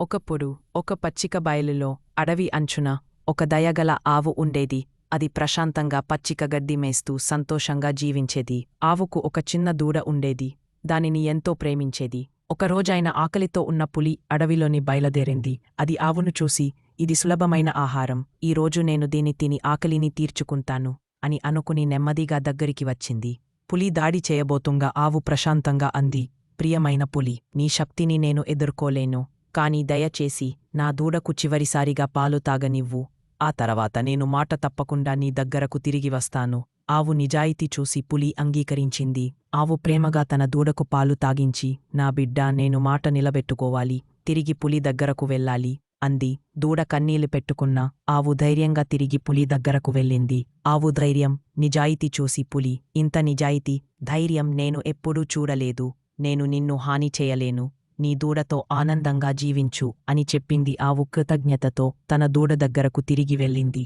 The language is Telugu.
ఒకప్పుడు ఒక పచ్చిక బయలులో అడవి అంచున ఒక దయగల ఆవు ఉండేది. అది ప్రశాంతంగా పచ్చిక గడ్డి మేస్తూ సంతోషంగా జీవించేది. ఆవుకు ఒక చిన్న దూడ ఉండేది. దానిని ఎంతో ప్రేమించేది. ఒకరోజైన ఆకలితో ఉన్న పులి అడవిలోని బయలుదేరింది. అది ఆవును చూసి, ఇది సులభమైన ఆహారం, ఈరోజు నేను దీన్ని తిని ఆకలిని తీర్చుకుంటాను అని అనుకుని నెమ్మదిగా దగ్గరికి వచ్చింది. పులి దాడి చేయబోతుంగా ఆవు ప్రశాంతంగా అంది, ప్రియమైన పులి, నీ శక్తిని నేను ఎదుర్కోలేను. కాని దయచేసి నా దూడకు చివరిసారిగా పాలు తాగనివ్వు. ఆ తర్వాత నేను మాట తప్పకుండా నీ దగ్గరకు తిరిగి వస్తాను. ఆవు నిజాయితీ చూసి పులి అంగీకరించింది. ఆవు ప్రేమగా తన దూడకు పాలు తాగించి, నా బిడ్డా, నేను మాట నిలబెట్టుకోవాలి, తిరిగి పులి దగ్గరకు వెళ్ళాలి అంది. దూడ కన్నీళ్లు పెట్టుకున్నా ఆవు ధైర్యంగా తిరిగి పులి దగ్గరకు వెళ్ళింది. ఆవు ధైర్యం, నిజాయితీ చూసి పులి, ఇంత నిజాయితీ, ధైర్యం నేను ఎప్పుడూ చూడలేదు. నేను నిన్ను హాని చేయలేను. నీ దూడతో ఆనందంగా జీవించు అని చెప్పింది. ఆవు కృతజ్ఞతతో తన దూడ దగ్గరకు తిరిగి వెళ్ళింది.